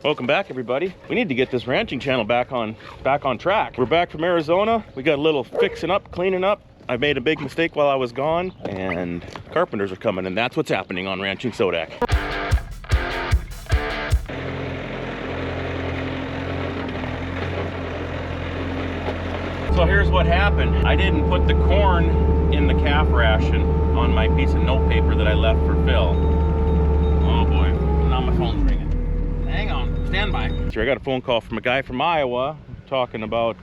Welcome back, everybody. We need to get this ranching channel back on track. We're back from Arizona. We got a little fixing up, cleaning up. I made a big mistake while I was gone, and carpenters are coming, and that's what's happening on Ranching Sodak. So here's what happened. I didn't put the corn in the calf ration on my piece of note paper that I left for Phil. Oh boy, now my phone's ringing. Hang on, stand by. So I got a phone call from a guy from Iowa talking about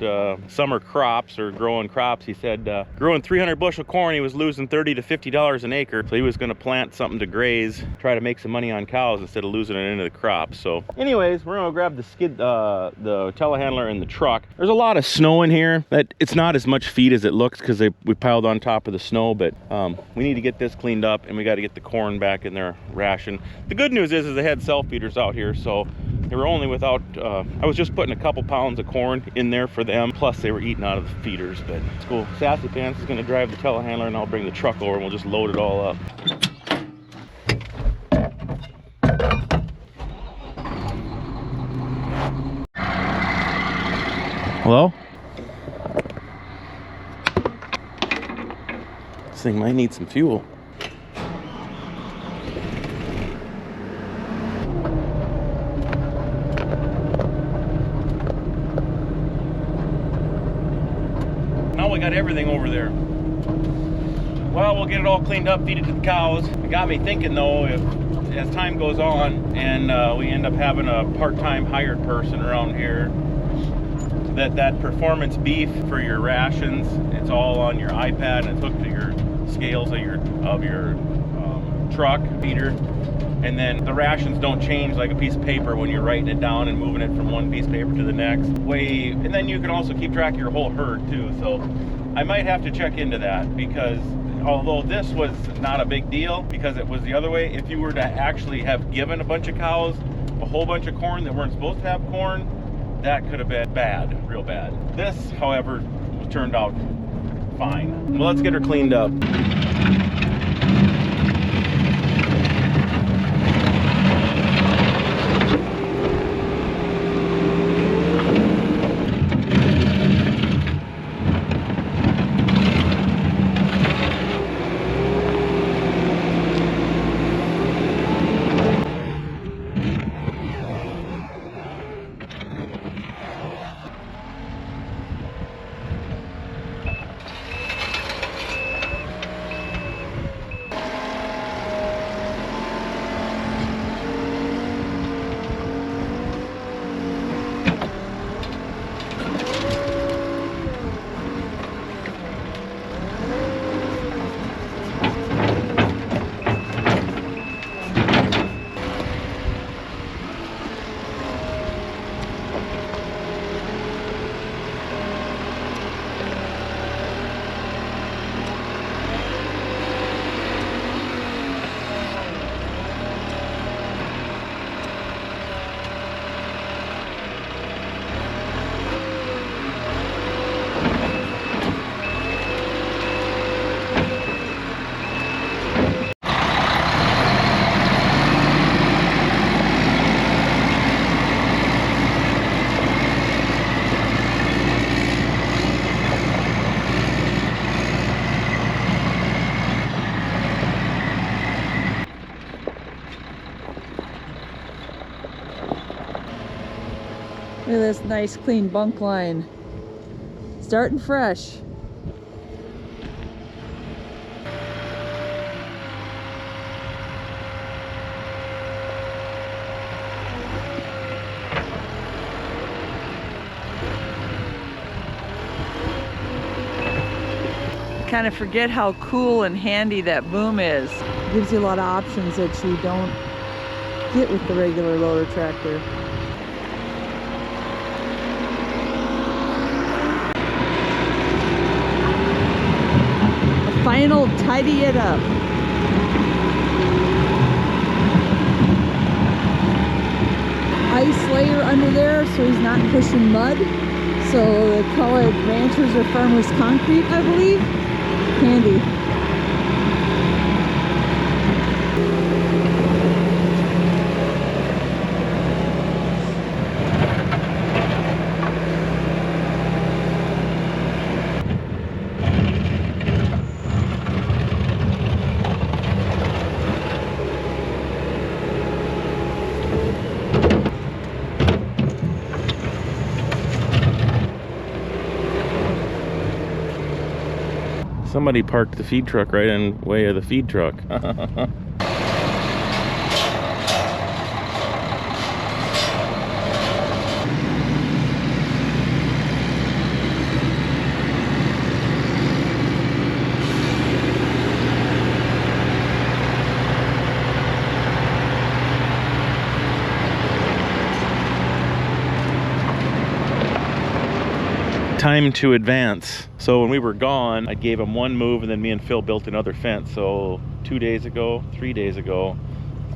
summer crops or growing crops. He said growing 300 bushel corn, he was losing $30 to $50 an acre. So he was going to plant something to graze, try to make some money on cows instead of losing it into the crop. So anyways, we're going to grab the the telehandler in the truck. There's a lot of snow in here. That it's not as much feed as it looks because we piled on top of the snow, but we need to get this cleaned up, and we got to get the corn back in their ration. The good news is they had self feeders out here, so they were only without, I was just putting a couple pounds of corn in there for them, plus they were eating out of the feeders, but it's cool. Sassy Pants is gonna drive the telehandler, and I'll bring the truck over and we'll just load it all up. Hello? This thing might need some fuel. We got everything over there. Well, we'll get it all cleaned up, feed it to the cows. It got me thinking though, if as time goes on and we end up having a part-time hired person around here, that performance beef for your rations, it's all on your iPad and it's hooked to your scales of your truck feeder. And then the rations don't change like a piece of paper when you're writing it down and moving it from one piece of paper to the next. And then you can also keep track of your whole herd too. So I might have to check into that, because although this was not a big deal because it was the other way, if you were to actually have given a bunch of cows a whole bunch of corn that weren't supposed to have corn, that could have been bad, real bad. This, however, turned out fine. Well, let's get her cleaned up. Look at this nice clean bunk line. Starting fresh. Kind of forget how cool and handy that boom is. It gives you a lot of options that you don't get with the regular loader tractor. Final tidy it up. Ice layer under there so he's not pushing mud. So they call it ranchers or farmers concrete, I believe. Handy. Somebody parked the feed truck right in way of the feed truck. Time to advance. So when we were gone, I gave him one move, and then me and Phil built another fence. So 3 days ago,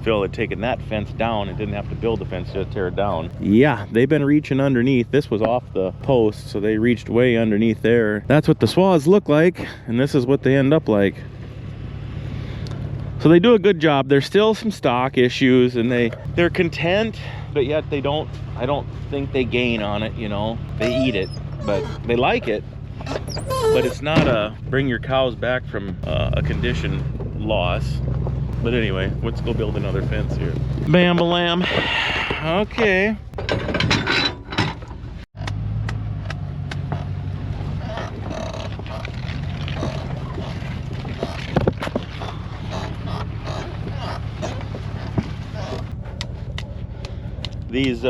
Phil had taken that fence down and didn't have to build the fence, just tear it down. Yeah, they've been reaching underneath. This was off the post, so they reached way underneath there. That's what the swaths look like, and this is what they end up like. So they do a good job. There's still some stock issues, and they're content, but yet I don't think they gain on it, you know. They eat it, but they like it. But it's not a bring your cows back from a condition loss. But anyway, let's go build another fence here. Bam-a-lam. Okay. These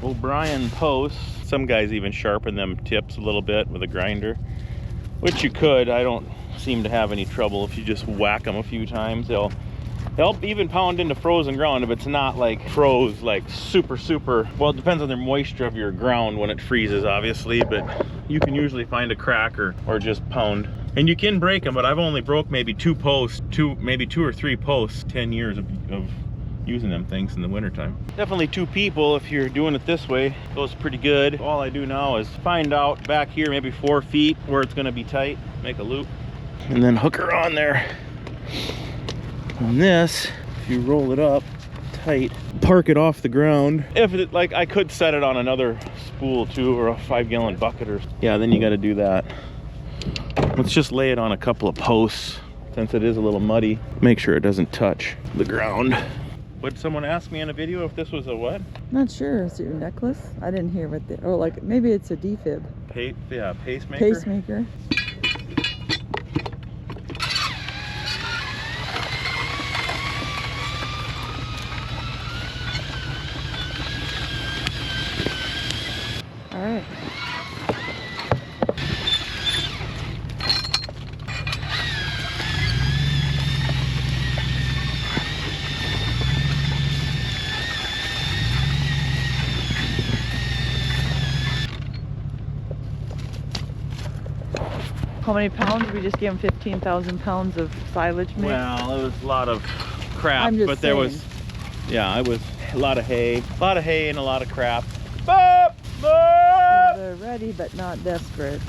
O'Brien posts, some guys even sharpen them tips a little bit with a grinder, which you could. I don't seem to have any trouble if you just whack them a few times. They'll even pound into frozen ground if it's not like froze, like super, well, it depends on the moisture of your ground when it freezes, obviously, but you can usually find a crack or just pound. And you can break them, but I've only broke maybe two or three posts, 10 years of using them things in the wintertime. Definitely 2 people if you're doing it this way. Goes pretty good. All I do now is find out back here maybe 4 feet where it's going to be tight, make a loop, and then hook her on there. And this, if you roll it up tight, park it off the ground. If it, like, I could set it on another spool too, or a 5-gallon bucket, or yeah, then you got to do that. Let's just lay it on a couple of posts since it is a little muddy. Make sure it doesn't touch the ground. Would someone ask me in a video if this was a what? Not sure. Is it your necklace? I didn't hear what the, oh, like maybe it's a defib. Yeah, pacemaker. Pacemaker. All right. How many pounds? We just gave them 15,000 pounds of silage mix. Well, it was a lot of crap, I'm just but there saying. was, yeah, it was a lot of hay and a lot of crap. Boop, boop. So they're ready, but not desperate.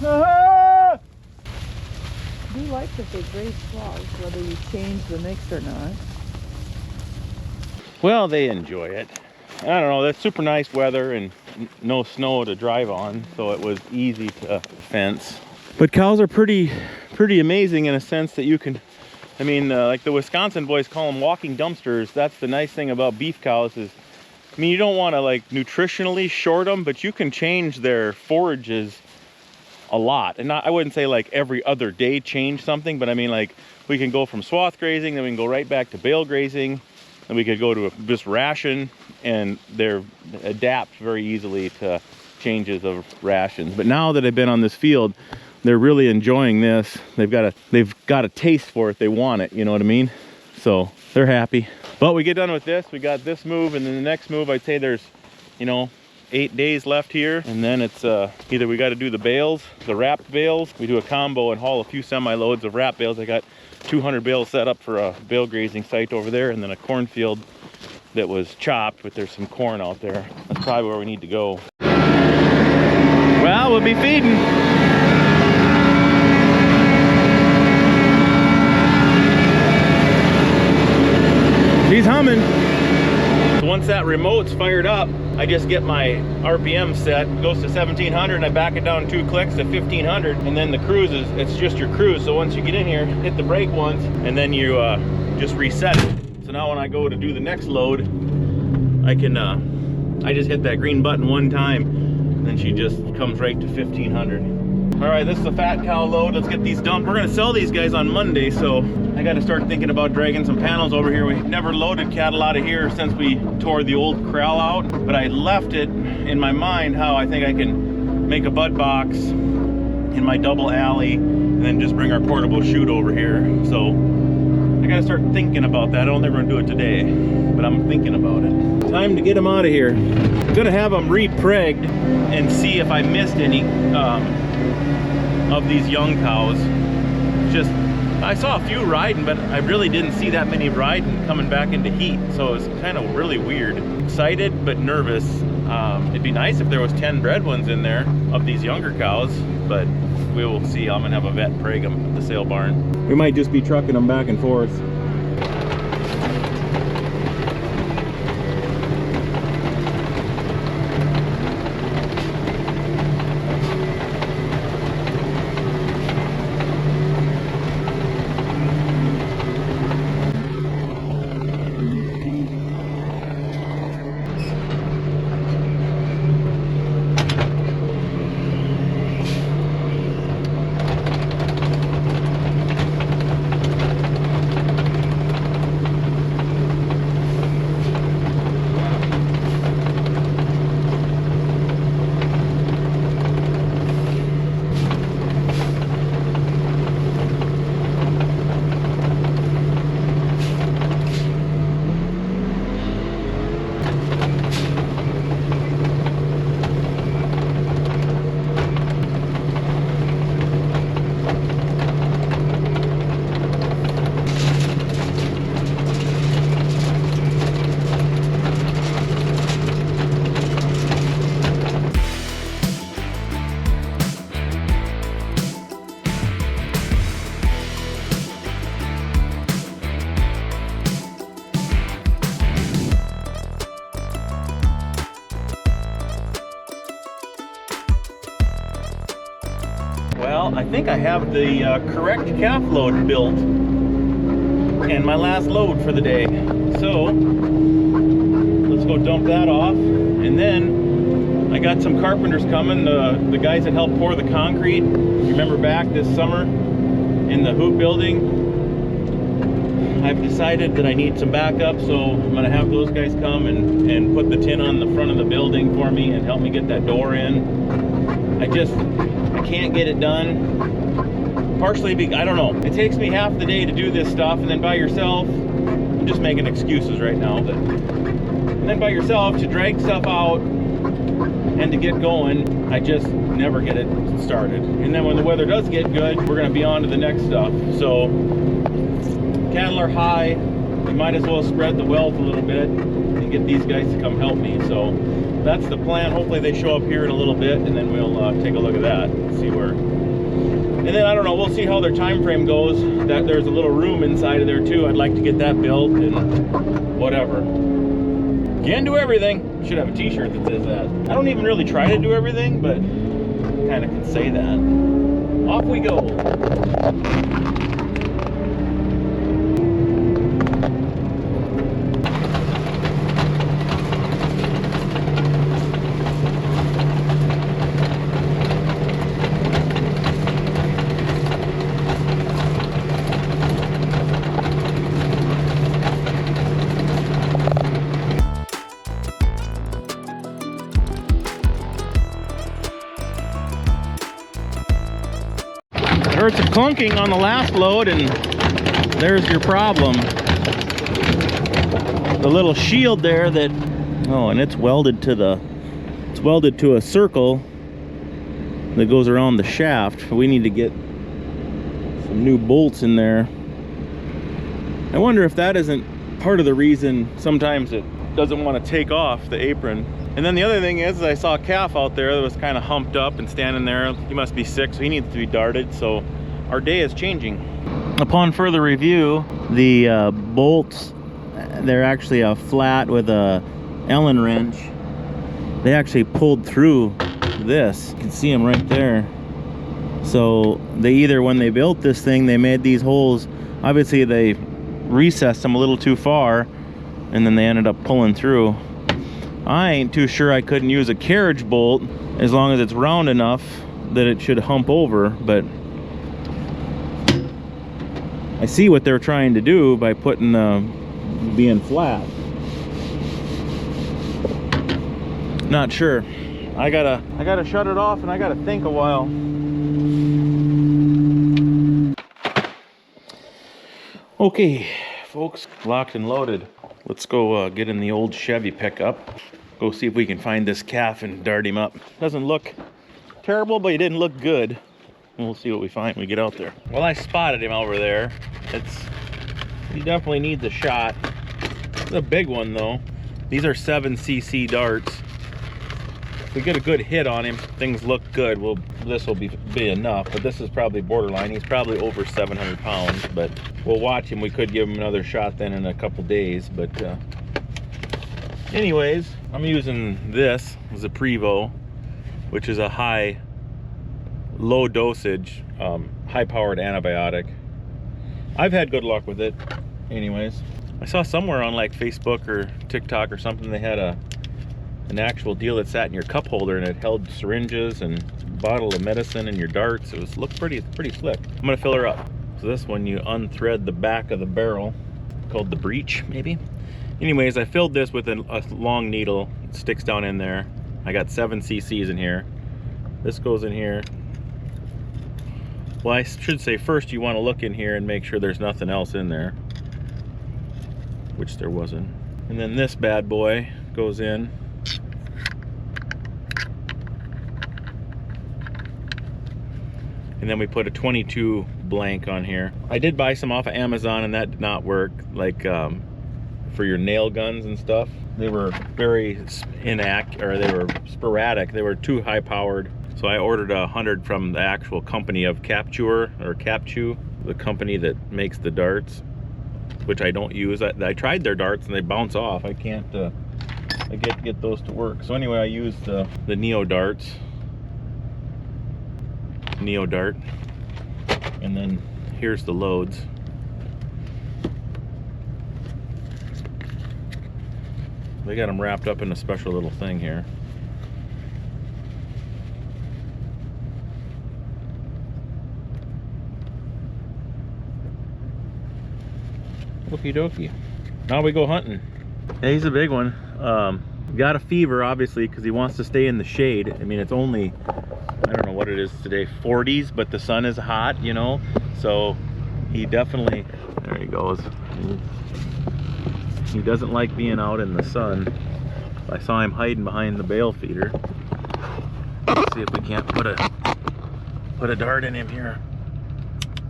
Ah! I do like that they graze swaths, whether you change the mix or not. Well, they enjoy it. I don't know, that's super nice weather and no snow to drive on, so it was easy to fence. But cows are pretty amazing in a sense that you can, I mean, like the Wisconsin boys call them walking dumpsters. That's the nice thing about beef cows is, I mean, you don't want to like nutritionally short them, but you can change their forages a lot. And not, I wouldn't say like every other day change something, but I mean, like we can go from swath grazing, then we can go right back to bale grazing, and we could go to just ration, and they adapt very easily to changes of rations. But now that I've been on this field, they're really enjoying this. They've got a taste for it. They want it, you know what I mean? So they're happy. But we get done with this, we got this move, and then the next move, I'd say there's, you know, 8 days left here, and then it's either we got to do the bales, the wrapped bales. We do a combo and haul a few semi-loads of wrapped bales. I got 200 bales set up for a bale grazing site over there, and then a cornfield that was chopped, but there's some corn out there. That's probably where we need to go. Well, we'll be feeding. He's humming. So once that remote's fired up, I just get my RPM set, goes to 1700, and I back it down 2 clicks to 1500, and then the cruise is, it's just your cruise. So once you get in here, hit the brake once, and then you just reset it. So now when I go to do the next load, I can, I just hit that green button one time, and then she just comes right to 1500. All right, this is a fat cow load. Let's get these dumped. We're gonna sell these guys on Monday, so I gotta start thinking about dragging some panels over here. We never loaded cattle out of here since we tore the old corral out, but I left it in my mind how I think I can make a bud box in my double alley and then just bring our portable chute over here. So I gotta start thinking about that. I don't think we're gonna do it today, but I'm thinking about it. Time to get them out of here. I'm gonna have them re-pregged and see if I missed any of these young cows. Just, I saw a few riding, but I really didn't see that many riding coming back into heat. So it's kind of really weird. Excited, but nervous. It'd be nice if there was 10 bred ones in there of these younger cows, but we will see. I'm gonna have a vet preg them at the sale barn. We might just be trucking them back and forth. Well, I think I have the correct calf load built and my last load for the day. So let's go dump that off. And then I got some carpenters coming, the guys that helped pour the concrete. Remember back this summer in the hoop building? I've decided that I need some backup, so I'm gonna have those guys come and put the tin on the front of the building for me and help me get that door in. I can't get it done, partially because, I don't know, it takes me half the day to do this stuff, and then by yourself, I'm just making excuses right now, but and then by yourself to drag stuff out and to get going, I just never get it started. And then when the weather does get good, we're going to be on to the next stuff. So cattle are high, we might as well spread the wealth a little bit and get these guys to come help me. So that's the plan. Hopefully they show up here in a little bit, and then we'll take a look at that and see where. And then I don't know, we'll see how their time frame goes. That there's a little room inside of there too. I'd like to get that built and whatever. Can't do everything. Should have a t-shirt that says that. I don't even really try to do everything, but kind of can say that. Off we go. I heard some clunking on the last load, and there's your problem. The little shield there that, oh, and it's welded to a circle that goes around the shaft. We need to get some new bolts in there. I wonder if that isn't part of the reason sometimes it doesn't want to take off the apron. And then the other thing is I saw a calf out there that was kind of humped up and standing there. He must be sick, so he needs to be darted. So our day is changing. Upon further review, the bolts, they're actually a flat with a Allen wrench. They actually pulled through this. You can see them right there. So they either, when they built this thing, they made these holes. Obviously they recessed them a little too far, and then they ended up pulling through. I ain't too sure I couldn't use a carriage bolt as long as it's round enough that it should hump over, but I see what they're trying to do by putting being flat. Not sure. I gotta shut it off and I gotta think a while. Okay, folks, locked and loaded. Let's go get in the old Chevy pickup. Go see if we can find this calf and dart him up. Doesn't look terrible, but he didn't look good. We'll see what we find when we get out there. Well, I spotted him over there. He definitely needs a shot. It's a big one though. These are 7cc darts. If we get a good hit on him, things look good. Well, this will be enough, but this is probably borderline. He's probably over 700 pounds, but we'll watch him. We could give him another shot then in a couple days, but anyways, I'm using this as a Prevo, which is a low dosage, high powered antibiotic. I've had good luck with it. Anyways, I saw somewhere on like Facebook or TikTok or something, they had an actual deal that sat in your cup holder and it held syringes and a bottle of medicine and your darts. It looked pretty slick. I'm gonna fill her up. So this one, you unthread the back of the barrel, called the breech maybe. Anyways, I filled this with a long needle. It sticks down in there. I got 7 cc's in here. This goes in here. Well, I should say first you want to look in here and make sure there's nothing else in there, which there wasn't. And then this bad boy goes in. And then we put a 22 blank on here. I did buy some off of Amazon and that did not work, like for your nail guns and stuff. They were very they were sporadic. They were too high powered. So I ordered 100 from the actual company of Capture or Capchew, the company that makes the darts, which I don't use. I tried their darts and they bounce off. I can't get those to work. So anyway, I used the Neo darts. Neo dart, and then here's the loads. They got them wrapped up in a special little thing here. Okie dokie. Now we go hunting. Yeah, he's a big one. Got a fever obviously because he wants to stay in the shade. I mean, it's only, I don't know what it is today, 40s, but the sun is hot, you know, so he definitely, there he goes. He doesn't like being out in the sun. I saw him hiding behind the bale feeder. Let's see if we can't put a dart in him here.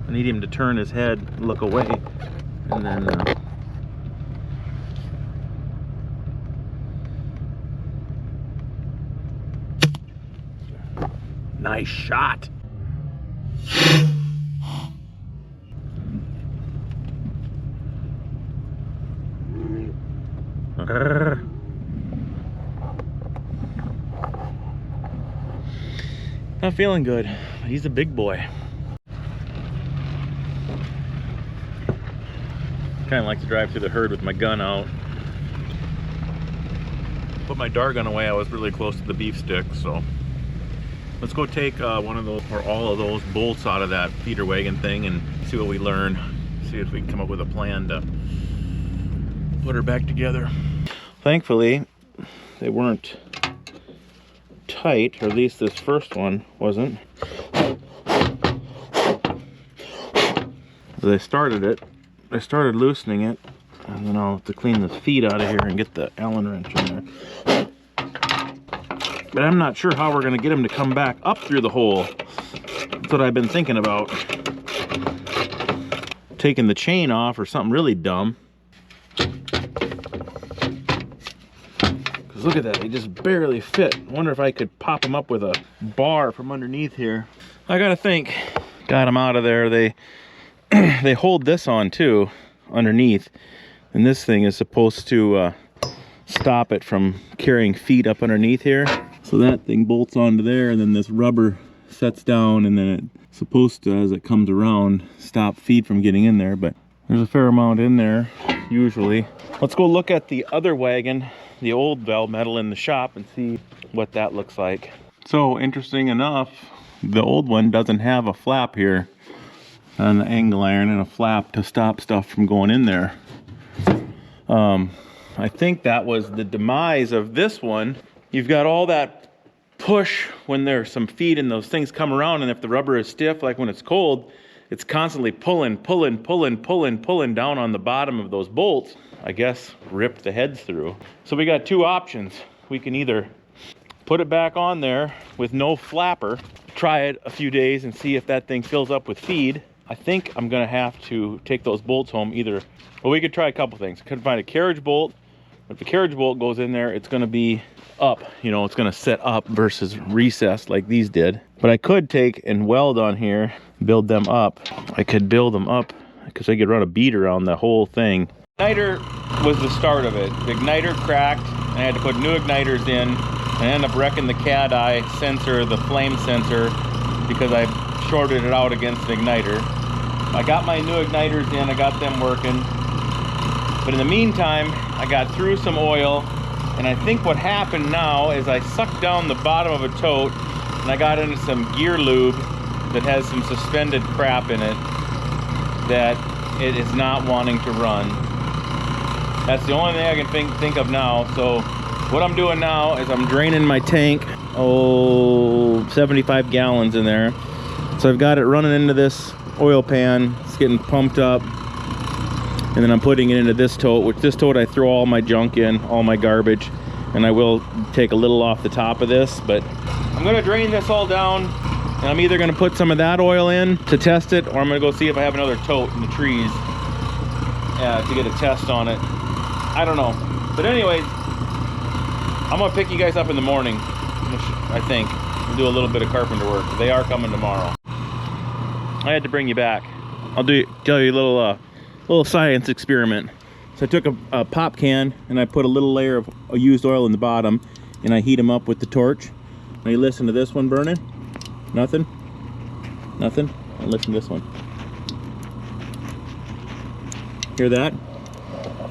I need him to turn his head, look away, and then nice shot. Not feeling good. He's a big boy. Kind of like to drive through the herd with my gun out. Put my dart gun away. I was really close to the beef stick, so let's go take one of those or all of those bolts out of that feeder wagon thing and see what we learn. See if we can come up with a plan to put her back together. Thankfully, they weren't tight, or at least this first one wasn't. So they started it. I started loosening it, and then I'll have to clean the feet out of here and get the Allen wrench in there. But I'm not sure how we're going to get him to come back up through the hole. That's what I've been thinking about. Taking the chain off or something really dumb. Because look at that, they just barely fit. I wonder if I could pop them up with a bar from underneath here. I gotta think. Got them out of there. They hold this on too, underneath. And this thing is supposed to stop it from carrying feet up underneath here. So that thing bolts onto there, and then this rubber sets down, and then it's supposed to, as it comes around, stop feet from getting in there. But there's a fair amount in there, usually. Let's go look at the other wagon, the old valve metal in the shop, and see what that looks like. So interesting enough, the old one doesn't have a flap here on the angle iron and a flap to stop stuff from going in there. I think that was the demise of this one. You've got all that push when there's some feed and those things come around, and if the rubber is stiff, like when it's cold, it's constantly pulling down on the bottom of those bolts. I guess rip the heads through. So we got two options. We can either put it back on there with no flapper, try it a few days and see if that thing fills up with feed. I think I'm gonna have to take those bolts home either. Well, we could try a couple things. Could find a carriage bolt. If the carriage bolt goes in there, it's gonna be up, you know, it's gonna set up versus recessed like these did. But I could take and weld on here, build them up. I could build them up because I could run a bead around the whole thing. Igniter was the start of it. The igniter cracked, and I had to put new igniters in, and I ended up wrecking the CAD eye sensor, the flame sensor, because I shorted it out against the igniter. I got my new igniters in, I got them working. But in the meantime, I got through some oil, and I think what happened now is I sucked down the bottom of a tote, and I got into some gear lube that has some suspended crap in it that it is not wanting to run. That's the only thing I can think of now. So what I'm doing now is I'm draining my tank, 75 gallons in there. So I've got it running into this oil pan, it's getting pumped up, and then I'm putting it into this tote, which this tote I throw all my junk in, all my garbage, and I will take a little off the top of this, but I'm gonna drain this all down, and I'm either gonna put some of that oil in to test it, or I'm gonna go see if I have another tote in the trees to get a test on it. I don't know. But anyways, I'm gonna pick you guys up in the morning, I think. We'll do a little bit of carpenter work. They are coming tomorrow. I had to bring you back. I'll tell you a little science experiment. So I took a pop can and I put a little layer of used oil in the bottom, and I heat them up with the torch. Now you listen to this one burning. Nothing? Nothing? And listen to this one. Hear that?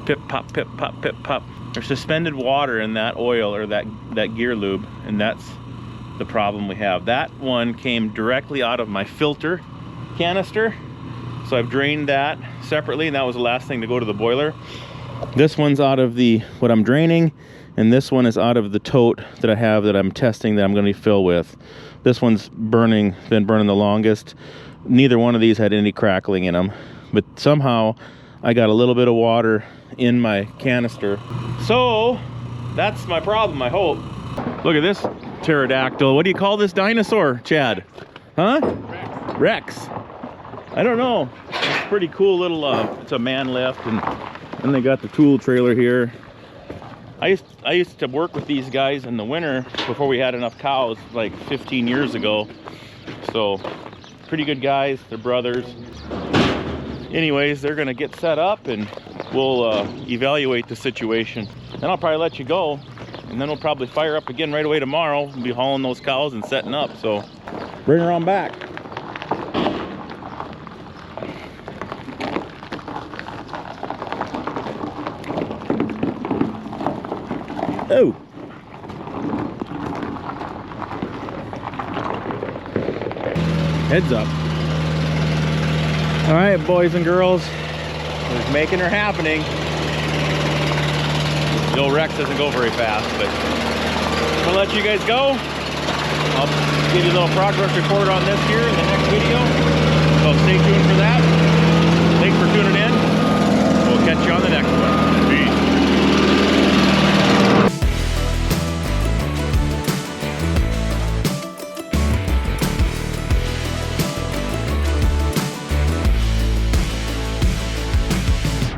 Pip pop, pip pop, pip pop. There's suspended water in that oil or that gear lube, and that's the problem we have. That one came directly out of my filter canister, so I've drained that separately, and that was the last thing to go to the boiler. This one's out of what I'm draining, and this one is out of the tote that I have that I'm testing that I'm going to fill with. This one's been burning the longest. Neither one of these had any crackling in them, but somehow I got a little bit of water in my canister. So that's my problem, I hope. Look at this pterodactyl. What do you call this dinosaur, Chad? Huh? Rex. I don't know. It's pretty cool little, it's a man lift, and they got the tool trailer here. I used to work with these guys in the winter before we had enough cows, like 15 years ago. So pretty good guys, they're brothers. Anyways, they're gonna get set up and we'll evaluate the situation. Then I'll probably let you go, and then we'll probably fire up again right away tomorrow. We'll be hauling those cows and setting up, so bring her on back. Oh! Heads up. All right, boys and girls, we're making her happening. The old Rex doesn't go very fast, but I'm gonna let you guys go. I'll give you a little progress report on this here in the next video, so stay tuned for that. Thanks for tuning in. We'll catch you on the next one.